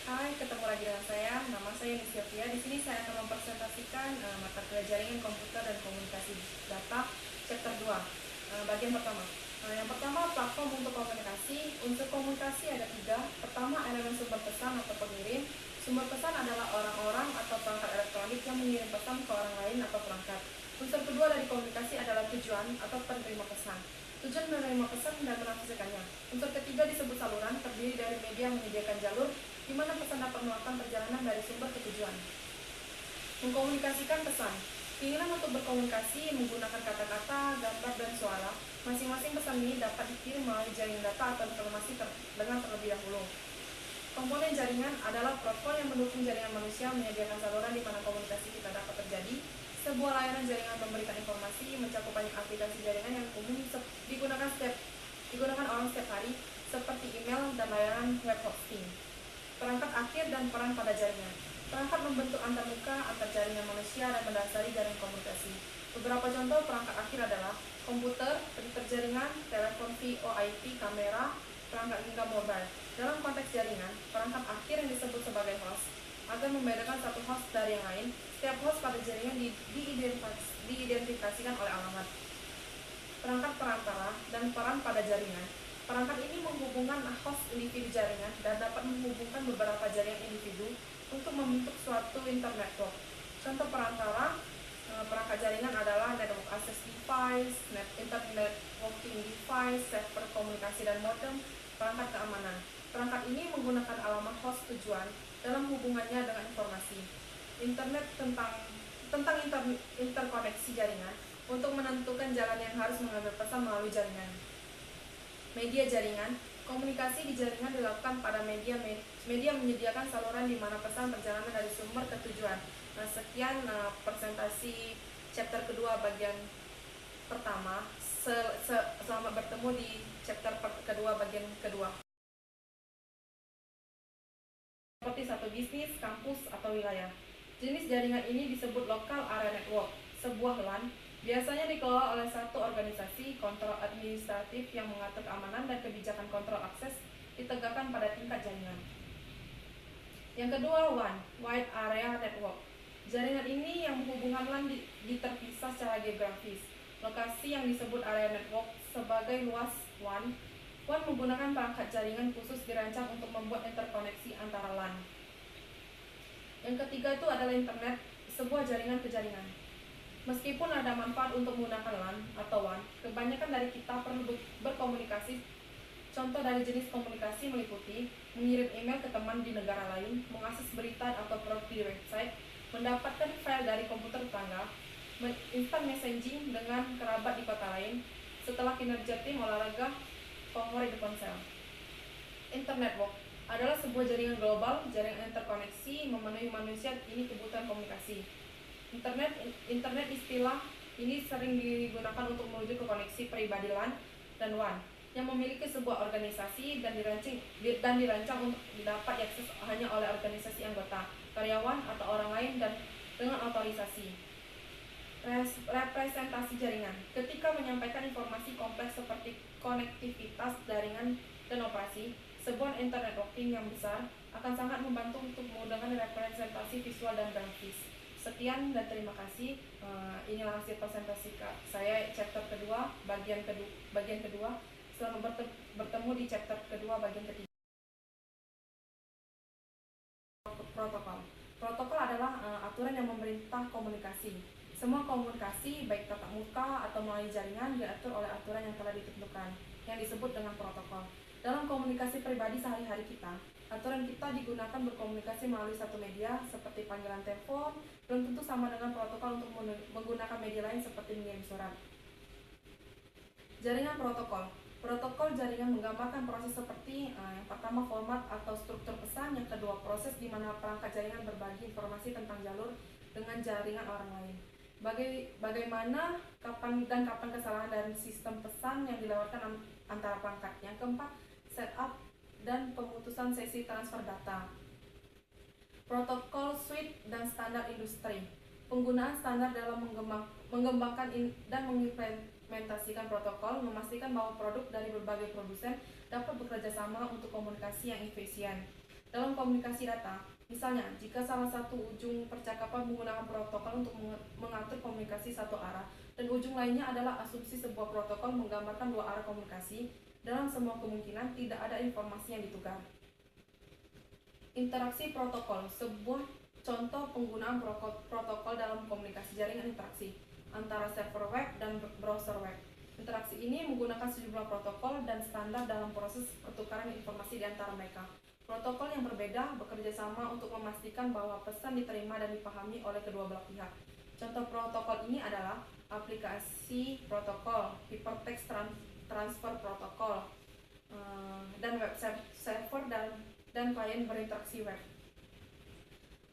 Hai, ketemu lagi dengan saya. Nama saya Nisya. Di sini saya akan mempresentasikan mata kuliah jaringan komputer dan komunikasi data chapter 2. Bagian pertama. Yang pertama, platform untuk komunikasi. Unsur komunikasi ada 3. Pertama, elemen sumber pesan atau pengirim. Sumber pesan adalah orang-orang atau perangkat elektronik yang mengirim pesan ke orang lain atau perangkat. Unsur kedua dari komunikasi adalah tujuan atau penerima pesan. Tujuan menerima pesan dan menafsirkannya. Unsur ketiga disebut saluran, terdiri dari media yang menyediakan jalur di mana pesan dapat melakukan perjalanan dari sumber ke tujuan. Mengkomunikasikan pesan. Keinginan untuk berkomunikasi menggunakan kata-kata, gambar, dan suara. Masing-masing pesan ini dapat dikirim melalui jaringan data atau informasi dengan terlebih dahulu. Komponen jaringan adalah protokol yang mendukung jaringan manusia menyediakan saluran di mana komunikasi kita dapat terjadi. Sebuah layanan jaringan memberikan informasi, mencakup banyak aplikasi jaringan yang umum digunakan orang setiap hari, seperti email dan layanan web hosting. Perangkat akhir dan peran pada jaringan. Perangkat membentuk antarmuka antar jaringan manusia dan mendasari jaringan komunikasi. Beberapa contoh perangkat akhir adalah komputer, printer jaringan, telepon VoIP, kamera, perangkat hingga mobile. Dalam konteks jaringan, perangkat akhir yang disebut sebagai host. Agar membedakan satu host dari yang lain, setiap host pada jaringan diidentifikasikan oleh alamat. Perangkat perantara dan peran pada jaringan. Perangkat ini menghubungkan host individu jaringan dan dapat menghubungkan beberapa jaringan individu untuk membentuk suatu internet network. Contoh perantara perangkat jaringan adalah network access device, internet working device, server komunikasi dan modem, perangkat keamanan. Perangkat ini menggunakan alamat host tujuan dalam hubungannya dengan informasi. Internet tentang interkoneksi jaringan untuk menentukan jalan yang harus mengambil pesan melalui jaringan. Media jaringan. Komunikasi di jaringan dilakukan pada media menyediakan saluran di mana pesan perjalanan dari sumber ke tujuan. Sekian presentasi chapter kedua bagian pertama. Selamat bertemu di chapter kedua bagian kedua. Seperti satu bisnis, kampus, atau wilayah. Jenis jaringan ini disebut local area network. Sebuah LAN biasanya dikelola oleh satu organisasi. Kontrol administratif yang mengatur keamanan dan kebijakan kontrol akses ditegakkan pada tingkat jaringan. Yang kedua, WAN, Wide Area Network. Jaringan ini yang menghubungkan LAN terpisah secara geografis. Lokasi yang disebut area network sebagai luas WAN. WAN menggunakan perangkat jaringan khusus dirancang untuk membuat interkoneksi antara LAN. Yang ketiga itu adalah internet, sebuah jaringan ke jaringan. Meskipun ada manfaat untuk menggunakan LAN atau WAN, kebanyakan dari kita perlu berkomunikasi. Contoh dari jenis komunikasi meliputi mengirim email ke teman di negara lain, mengakses berita atau produk di website, mendapatkan file dari komputer tetangga, instant messaging dengan kerabat di kota lain, setelah kinerja tim olahraga favorit di ponsel. Internet network adalah sebuah jaringan global, jaringan interkoneksi memenuhi manusia ini kebutuhan komunikasi. Internet istilah ini sering digunakan untuk menuju ke koneksi pribadi LAN dan WAN yang memiliki sebuah organisasi dan dirancang untuk dapat diakses hanya oleh organisasi anggota, karyawan atau orang lain dan dengan otorisasi. Representasi jaringan. Ketika menyampaikan informasi kompleks seperti konektivitas jaringan dan operasi, sebuah internet networking yang besar akan sangat membantu untuk memudahkan representasi visual dan grafis. Sekian dan terima kasih. Inilah hasil presentasi saya chapter kedua bagian kedua. Selamat bertemu di chapter kedua bagian ketiga. Protokol adalah aturan yang memerintah komunikasi. Semua komunikasi baik tatap muka atau melalui jaringan diatur oleh aturan yang telah ditentukan yang disebut dengan protokol. Dalam komunikasi pribadi sehari-hari kita, aturan kita digunakan berkomunikasi melalui satu media seperti panggilan telepon, belum tentu sama dengan protokol untuk menggunakan media lain seperti mengirim surat. Jaringan protokol. Protokol jaringan menggambarkan proses seperti yang pertama format atau struktur pesan, yang kedua proses di mana perangkat jaringan berbagi informasi tentang jalur dengan jaringan orang lain. Bagaimana kapan kesalahan dari sistem pesan yang dilewatkan antara perangkat. Yang keempat, setup dan pemutusan sesi transfer data. Protokol suite dan standar industri. Penggunaan standar dalam mengembangkan dan mengimplementasikan protokol, memastikan bahwa produk dari berbagai produsen dapat bekerja sama untuk komunikasi yang efisien. Dalam komunikasi data, misalnya jika salah satu ujung percakapan menggunakan protokol untuk mengatur komunikasi satu arah dan ujung lainnya adalah asumsi sebuah protokol menggambarkan dua arah komunikasi, dalam semua kemungkinan tidak ada informasi yang ditukar. Interaksi protokol, sebuah contoh penggunaan protokol dalam komunikasi jaringan interaksi antara server web dan browser web. Interaksi ini menggunakan sejumlah protokol dan standar dalam proses pertukaran informasi di antara mereka. Protokol yang berbeda bekerja sama untuk memastikan bahwa pesan diterima dan dipahami oleh kedua belah pihak. Contoh protokol ini adalah aplikasi protokol, hypertext transfer protokol, dan web server dan klien berinteraksi web.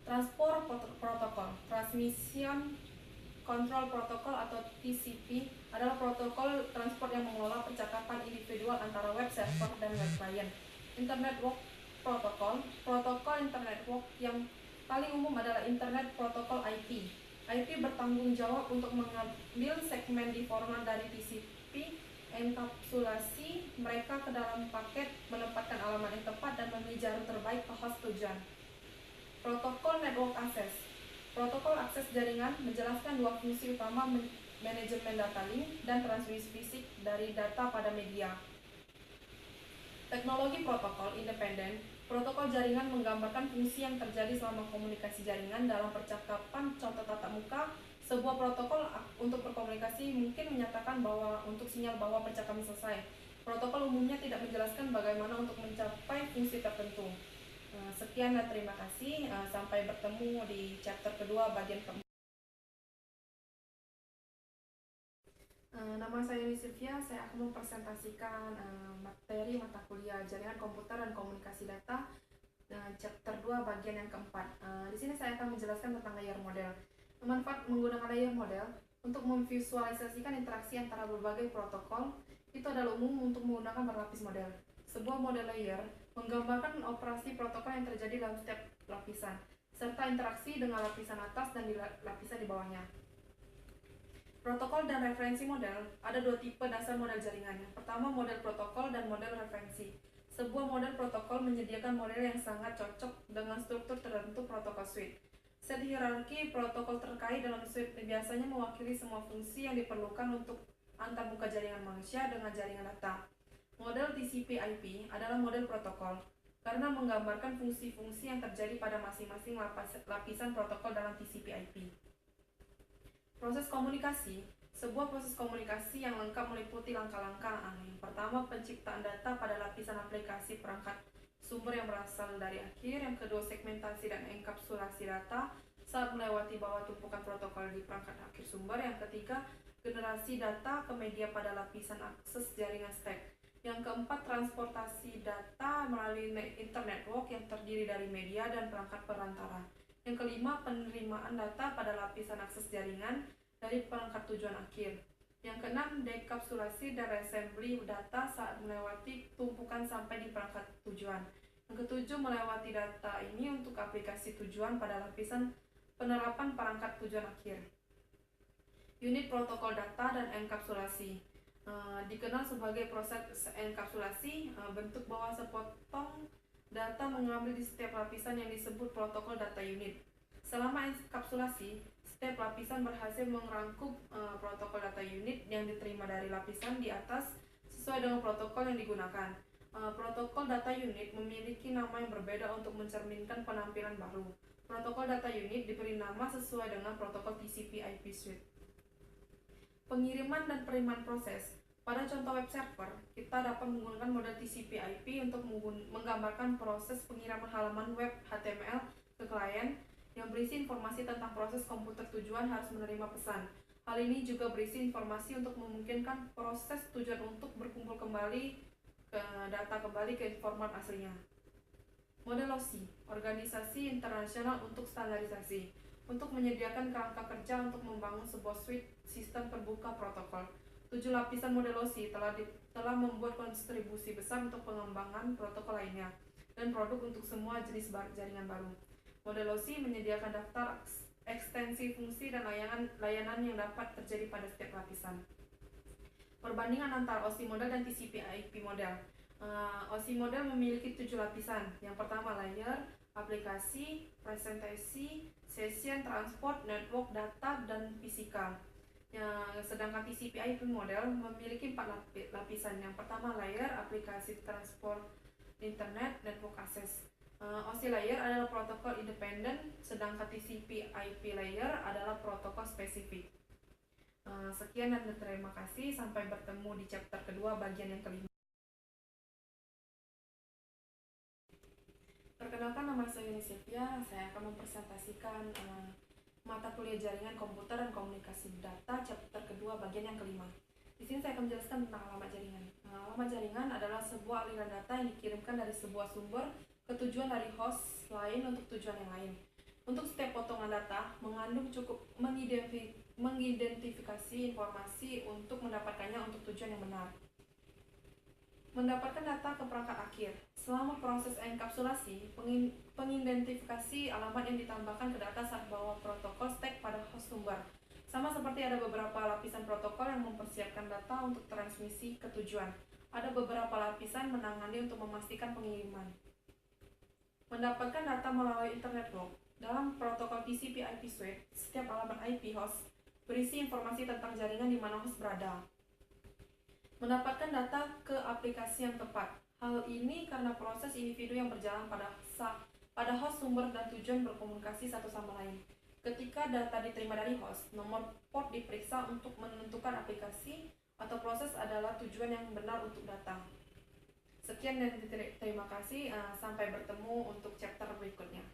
Transport protokol, Transmission Control Protocol atau TCP adalah protokol transport yang mengelola percakapan individual antara web server dan web client. Internet Work Protocol, protokol Internet Work yang paling umum adalah Internet Protocol IP. IP bertanggung jawab untuk mengambil segmen di format dari TCP, enkapsulasi mereka ke dalam paket, menempatkan alamat yang tepat, dan memilih jalur terbaik ke host tujuan. Protokol Network Access, protokol akses jaringan menjelaskan dua fungsi utama manajemen data link dan transmisi fisik dari data pada media. Teknologi protokol independen, protokol jaringan menggambarkan fungsi yang terjadi selama komunikasi jaringan dalam percakapan. Contoh tatap muka, sebuah protokol untuk berkomunikasi mungkin menyatakan bahwa untuk sinyal bahwa percakapan selesai. Protokol umumnya tidak menjelaskan bagaimana untuk mencapai fungsi tertentu. Sekian dan terima kasih. Sampai bertemu di chapter kedua bagian keempat. Nama saya Sylvia, saya akan mempresentasikan materi mata kuliah jaringan komputer dan komunikasi data chapter 2 bagian yang keempat. Di sini saya akan menjelaskan tentang layer model. Manfaat menggunakan layer model untuk memvisualisasikan interaksi antara berbagai protokol itu adalah umum untuk menggunakan berlapis model. Sebuah model layer menggambarkan operasi protokol yang terjadi dalam setiap lapisan, serta interaksi dengan lapisan atas dan lapisan di bawahnya. Protokol dan referensi model, ada dua tipe dasar model jaringan. Yang pertama, model protokol dan model referensi. Sebuah model protokol menyediakan model yang sangat cocok dengan struktur tertentu protokol suite. Set hierarki protokol terkait dalam suite biasanya mewakili semua fungsi yang diperlukan untuk antarmuka jaringan manusia dengan jaringan data. Model TCP/IP adalah model protokol karena menggambarkan fungsi-fungsi yang terjadi pada masing-masing lapisan protokol dalam TCP/IP. Proses komunikasi, sebuah proses komunikasi yang lengkap meliputi langkah-langkah. Yang pertama, penciptaan data pada lapisan aplikasi perangkat sumber yang berasal dari akhir. Yang kedua, segmentasi dan enkapsulasi data saat melewati bawah tumpukan protokol di perangkat akhir sumber. Yang ketiga, generasi data ke media pada lapisan akses jaringan stack. Yang keempat, transportasi data melalui internet network yang terdiri dari media dan perangkat perantara. Yang kelima, penerimaan data pada lapisan akses jaringan dari perangkat tujuan akhir. Yang keenam, dekapsulasi dan reassembly data saat melewati tumpukan sampai di perangkat tujuan. Yang ketujuh, melewati data ini untuk aplikasi tujuan pada lapisan penerapan perangkat tujuan akhir. Unit protokol data dan enkapsulasi dikenal sebagai proses enkapsulasi, bentuk bawah sepotong data mengambil di setiap lapisan yang disebut protokol data unit. Selama enkapsulasi, setiap lapisan berhasil merangkum protokol data unit yang diterima dari lapisan di atas sesuai dengan protokol yang digunakan. Protokol data unit memiliki nama yang berbeda untuk mencerminkan penampilan baru. Protokol data unit diberi nama sesuai dengan protokol TCP/IP suite. Pengiriman dan penerimaan proses. Pada contoh web server, kita dapat menggunakan model TCP/IP untuk menggambarkan proses pengiriman halaman web HTML ke klien yang berisi informasi tentang proses komputer tujuan harus menerima pesan. Hal ini juga berisi informasi untuk memungkinkan proses tujuan untuk berkumpul kembali ke data kembali ke format aslinya. Model OSI, Organisasi Internasional untuk Standarisasi, untuk menyediakan kerangka kerja untuk membangun sebuah suite sistem terbuka protokol. 7 lapisan model OSI telah membuat kontribusi besar untuk pengembangan protokol lainnya dan produk untuk semua jenis jaringan baru. Model OSI menyediakan daftar ekstensi fungsi dan layanan yang dapat terjadi pada setiap lapisan. Perbandingan antara OSI model dan TCP/IP model. OSI model memiliki 7 lapisan. Yang pertama layer, aplikasi, presentasi, session, transport, network, data, dan fisikal. Sedangkan TCP/IP model memiliki 4 lapisan. Yang pertama layer, aplikasi, transport, internet, network access. OSI layer adalah protokol independen, sedangkan TCP/IP layer adalah protokol spesifik. Sekian dan terima kasih. Sampai bertemu di chapter kedua bagian yang kelima. Perkenalkan, nama saya Yunisevia. Saya akan mempresentasikan mata kuliah jaringan komputer dan komunikasi data chapter kedua bagian yang kelima. Di sini saya akan menjelaskan tentang alamat jaringan. Alamat jaringan adalah sebuah aliran data yang dikirimkan dari sebuah sumber ke tujuan dari host lain untuk tujuan yang lain. Untuk setiap potongan data mengandung cukup mengidentifikasi informasi untuk mendapatkannya untuk tujuan yang benar. Mendapatkan data ke perangkat akhir. Selama proses enkapsulasi, pengidentifikasi alamat yang ditambahkan ke data saat bawah protokol stack pada host sumber. Sama seperti ada beberapa lapisan protokol yang mempersiapkan data untuk transmisi ke tujuan. Ada beberapa lapisan menangani untuk memastikan pengiriman. Mendapatkan data melalui internet log. Dalam protokol TCP/IP suite, setiap alamat IP host berisi informasi tentang jaringan di mana host berada. Mendapatkan data ke aplikasi yang tepat. Hal ini karena proses individu yang berjalan pada host sumber dan tujuan berkomunikasi satu sama lain. Ketika data diterima dari host, nomor port diperiksa untuk menentukan aplikasi atau proses adalah tujuan yang benar untuk data. Sekian dan terima kasih. Sampai bertemu untuk chapter berikutnya.